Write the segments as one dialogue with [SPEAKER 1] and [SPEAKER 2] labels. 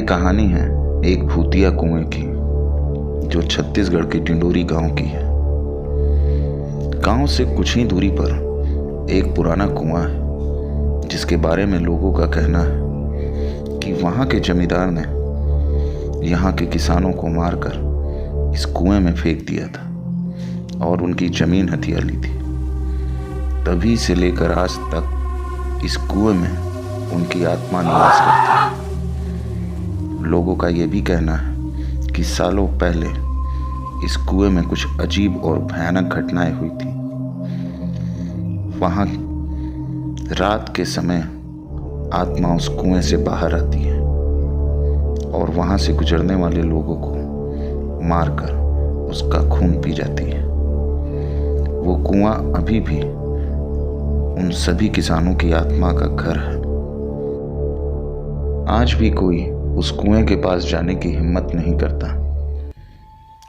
[SPEAKER 1] कहानी है एक भूतिया कुएं की, जो छत्तीसगढ़ के डिंडोरी गांव की है। गांव से कुछ ही दूरी पर एक पुराना कुआं है, जिसके बारे में लोगों का कहना है कि वहां के जमींदार ने यहाँ के किसानों को मारकर इस कुएं में फेंक दिया था और उनकी जमीन हथिया ली थी। तभी से लेकर आज तक इस कुएं में उनकी आत्मा निवास करती है। लोगों का यह भी कहना है कि सालों पहले इस कुएं में कुछ अजीब और भयानक घटनाएं हुई थी। वहां रात के समय आत्मा उस कुएं से बाहर आती है और वहां से गुजरने वाले लोगों को मारकर उसका खून पी जाती है। वो कुआं अभी भी उन सभी किसानों की आत्मा का घर है। आज भी कोई उस कुएं के पास जाने की हिम्मत नहीं करता,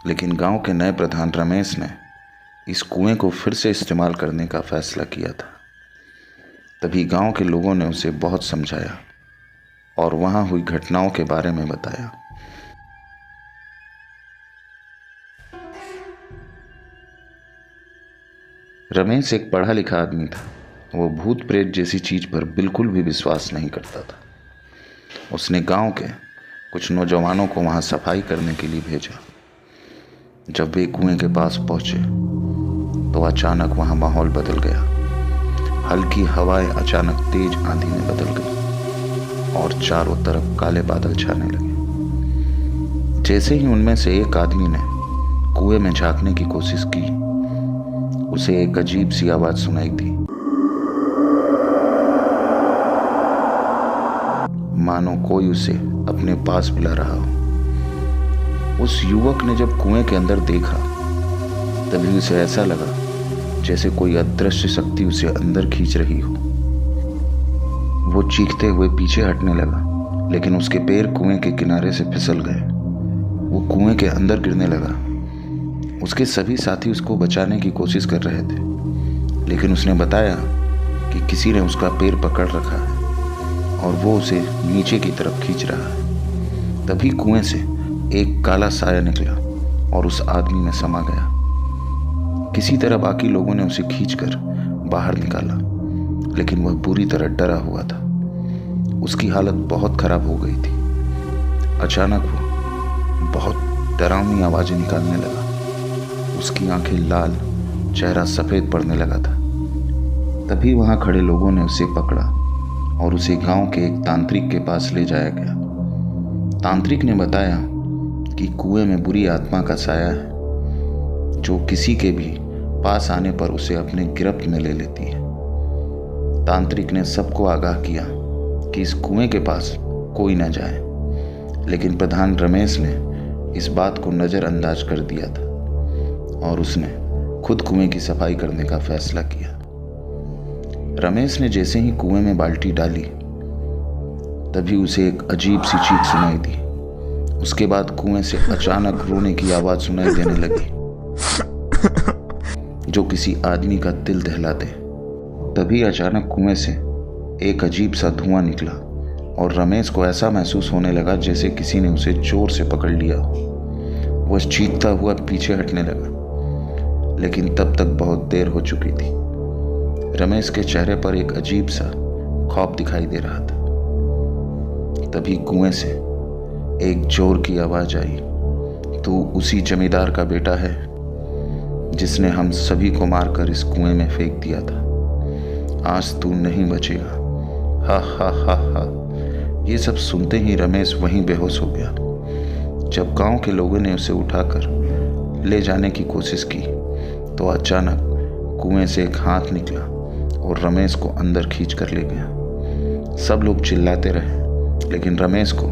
[SPEAKER 1] लेकिन गांव के नए प्रधान रमेश ने इस कुएं को फिर से इस्तेमाल करने का फैसला किया था। तभी गांव के लोगों ने उसे बहुत समझाया और वहां हुई घटनाओं के बारे में बताया। रमेश एक पढ़ा लिखा आदमी था। वो भूत प्रेत जैसी चीज पर बिल्कुल भी विश्वास नहीं करता था। उसने गांव के कुछ नौजवानों को वहां सफाई करने के लिए भेजा। जब वे कुएं के पास पहुंचे तो अचानक वहां माहौल बदल गया। हल्की हवाएं अचानक तेज आंधी में बदल गई और चारों तरफ काले बादल छाने लगे। जैसे ही उनमें से एक आदमी ने कुएं में झांकने की कोशिश की, उसे एक अजीब सी आवाज सुनाई दी, मानो कोई उसे अपने पास बुला रहा हो। उस युवक ने जब कुएं के अंदर देखा, तभी उसे ऐसा लगा जैसे कोई अदृश्य शक्ति उसे अंदर खींच रही हो। वो चीखते हुए पीछे हटने लगा, लेकिन उसके पैर कुएं के किनारे से फिसल गए। वो कुएं के अंदर गिरने लगा। उसके सभी साथी उसको बचाने की कोशिश कर रहे थे, लेकिन उसने बताया कि किसी ने उसका पैर पकड़ रखा है और वो उसे नीचे की तरफ खींच रहा है। तभी कुएं से एक काला साया निकला और उस आदमी में समा गया। किसी तरह बाकी लोगों ने उसे खींचकर बाहर निकाला, लेकिन वह बुरी तरह डरा हुआ था। उसकी हालत बहुत खराब हो गई थी। अचानक वो बहुत डरावनी आवाजें निकालने लगा। उसकी आंखें लाल, चेहरा सफेद पड़ने लगा था। तभी वहां खड़े लोगों ने उसे पकड़ा और उसे गांव के एक तांत्रिक के पास ले जाया गया। तांत्रिक ने बताया कि कुएं में बुरी आत्मा का साया है, जो किसी के भी पास आने पर उसे अपने गिरफ्त में ले लेती है। तांत्रिक ने सबको आगाह किया कि इस कुएं के पास कोई न जाए, लेकिन प्रधान रमेश ने इस बात को नज़रअंदाज कर दिया था और उसने खुद कुएं की सफाई करने का फैसला किया। रमेश ने जैसे ही कुएं में बाल्टी डाली, तभी उसे एक अजीब सी चीख सुनाई दी। उसके बाद कुएं से अचानक रोने की आवाज सुनाई देने लगी, जो किसी आदमी का दिल दहला दे। तभी अचानक कुएं से एक अजीब सा धुआं निकला और रमेश को ऐसा महसूस होने लगा जैसे किसी ने उसे जोर से पकड़ लिया हो। वह चीखता हुआ पीछे हटने लगा, लेकिन तब तक बहुत देर हो चुकी थी। रमेश के चेहरे पर एक अजीब सा खौफ दिखाई दे रहा था। तभी कुएं से एक जोर की आवाज आई, तू उसी जमींदार का बेटा है जिसने हम सभी को मारकर इस कुएं में फेंक दिया था। आज तू नहीं बचेगा। हा हा हा हा। ये सब सुनते ही रमेश वहीं बेहोश हो गया। जब गांव के लोगों ने उसे उठाकर ले जाने की कोशिश की, तो अचानक कुएं से एक हाथ निकला और रमेश को अंदर खींच कर ले गया। सब लोग चिल्लाते रहे, लेकिन रमेश को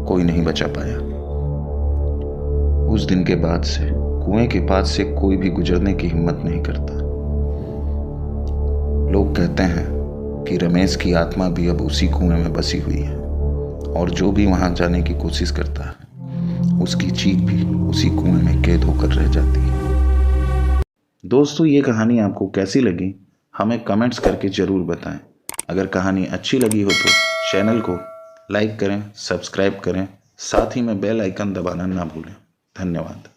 [SPEAKER 1] कोई नहीं बचा पाया। उस दिन के बाद से कुएं के पास से कोई भी गुजरने की हिम्मत नहीं करता। लोग कहते हैं कि रमेश की आत्मा भी अब उसी कुएं में बसी हुई है और जो भी वहां जाने की कोशिश करता है, उसकी चीख भी उसी कुएं में कैद होकर रह जाती है। दोस्तों, ये कहानी आपको कैसी लगी हमें कमेंट्स करके ज़रूर बताएं। अगर कहानी अच्छी लगी हो तो चैनल को लाइक करें, सब्सक्राइब करें, साथ ही में बेल आइकन दबाना ना भूलें। धन्यवाद।